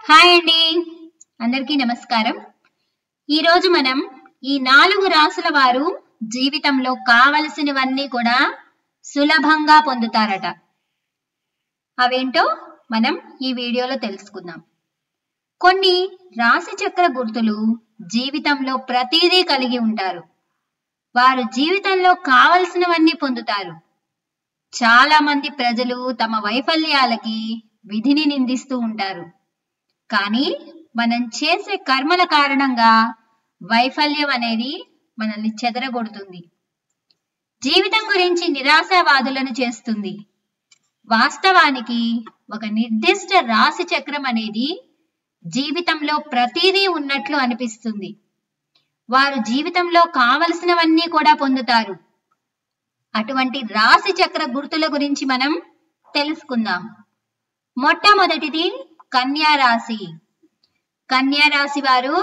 Hi అండి, అందరికీ నమస్కారం. ఈరోజు మనం ఈ 4 రాసుల వారు జీవితంలో కావలసినవన్నీ కూడా సులభంగా పొందుతారట. అవేంటో మనం ఈ వీడియోలో తెలుసుకుందాం. కొన్ని రాశి చక్ర గుర్తులు జీవితంలో ప్రతిదీ కలిగి ఉంటారు. వారు జీవితంలో కావలసినవన్నీ పొందుతారు. చాలా మంది ప్రజలు తమ వైఫల్యాలకి విధిని నిందిస్తూ ఉంటారు. కానీ మనం చేసే కర్మల కారణంగా వైఫల్యం అనేది మనల్ని చెదరగొడుతుంది. జీవితం గురించి నిరాశావాదులను చేస్తుంది. వాస్తవానికి ఒక నిర్దిష్ట రాశి చక్రం అనేది జీవితంలో ప్రతిదీ ఉన్నట్లు అనిపిస్తుంది. వారు జీవితంలో కావలసినవన్నీ కూడా పొందుతారు. అటువంటి రాశి చక్ర గుర్తుల గురించి మనం తెలుసుకుందాం. మొట్టమొదటిది కన్యా రాశి. కన్యా రాశి వారు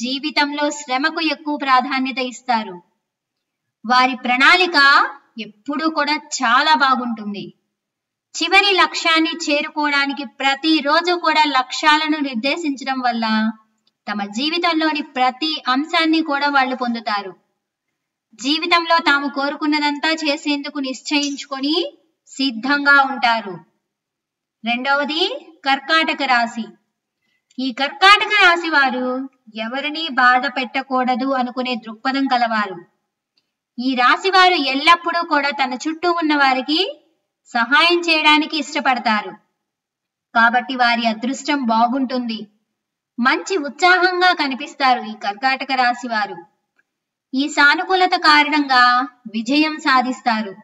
జీవితంలో శ్రమకు ఎక్కువ ప్రాధాన్యత ఇస్తారు. వారి ప్రణాళిక ఎప్పుడూ కూడా చాలా బాగుంటుంది. చివరి లక్ష్యాన్ని చేరుకోవడానికి ప్రతిరోజు కూడా లక్ష్యాలను నిర్దేశించడం వల్ల తమ జీవితంలోని ప్రతి అంశాన్ని కూడా వాళ్ళు పొందుతారు. జీవితంలో తాము కోరుకున్నదంతా చేసేందుకు నిశ్చయించుకొని సిద్ధంగా ఉంటారు. రెండవది కర్కాటక రాశి. ఈ కర్కాటక రాశి వారు ఎవరిని బాధ పెట్టకూడదు అనుకునే దృక్పథం కలవారు. ఈ రాశి వారు ఎల్లప్పుడూ కూడా తన చుట్టూ ఉన్న వారికి సహాయం చేయడానికి ఇష్టపడతారు. కాబట్టి వారి అదృష్టం బాగుంటుంది. మంచి ఉత్సాహంగా కనిపిస్తారు ఈ కర్కాటక రాశి వారు. ఈ సానుకూలత కారణంగా విజయం సాధిస్తారు.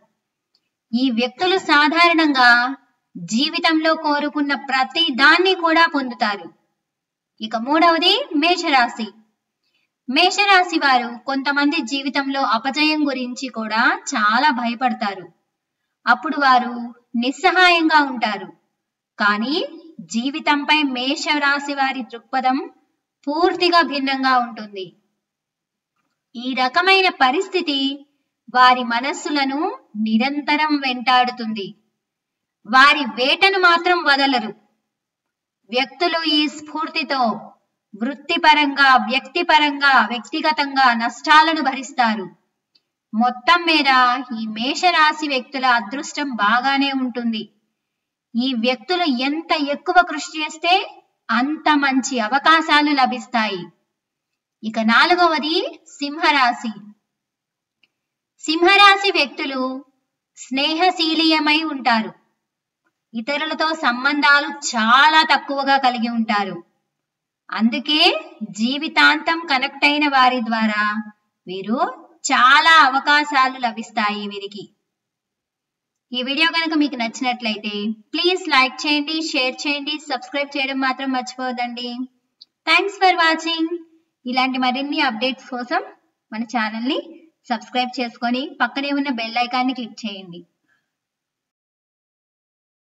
ఈ వ్యక్తులు సాధారణంగా జీవితంలో కోరుకున్న ప్రతి దాన్ని కూడా పొందుతారు. ఇక మూడవది మేషరాశి. మేషరాశి వారు కొంతమంది జీవితంలో అపజయం గురించి కూడా చాలా భయపడతారు. అప్పుడు వారు నిస్సహాయంగా ఉంటారు. కానీ జీవితంపై మేషరాశి వారి దృక్పథం పూర్తిగా భిన్నంగా ఉంటుంది. ఈ రకమైన పరిస్థితి వారి మనస్సులను నిరంతరం వెంటాడుతుంది. వారి వేటను మాత్రం వదలరు. వ్యక్తులు ఈ స్ఫూర్తితో వృత్తిపరంగా, వ్యక్తిగతంగా నష్టాలను భరిస్తారు. మొత్తం మీద ఈ మేషరాశి వ్యక్తుల అదృష్టం బాగానే ఉంటుంది. ఈ వ్యక్తులు ఎంత ఎక్కువ కృషి చేస్తే అంత మంచి అవకాశాలు లభిస్తాయి. ఇక నాలుగవది సింహరాశి. సింహరాశి వ్యక్తులు స్నేహశీలీయమై ఉంటారు. ఇతరులతో సంబంధాలు చాలా తక్కువగా కలిగి ఉంటారు. అందుకే జీవితాంతం కనెక్ట్ అయిన వారి ద్వారా వీరు చాలా అవకాశాలు లభిస్తాయి వీరికి. ఈ వీడియో కనుక మీకు నచ్చినట్లయితే ప్లీజ్ లైక్ చేయండి, షేర్ చేయండి, సబ్స్క్రైబ్ చేయడం మాత్రం మర్చిపోవద్దండి. Thanks for watching. ఇలాంటి మరిన్ని అప్డేట్స్ కోసం మన ఛానల్ని సబ్స్క్రైబ్ చేసుకొని పక్కనే ఉన్న బెల్ ఐకాన్ని క్లిక్ చేయండి.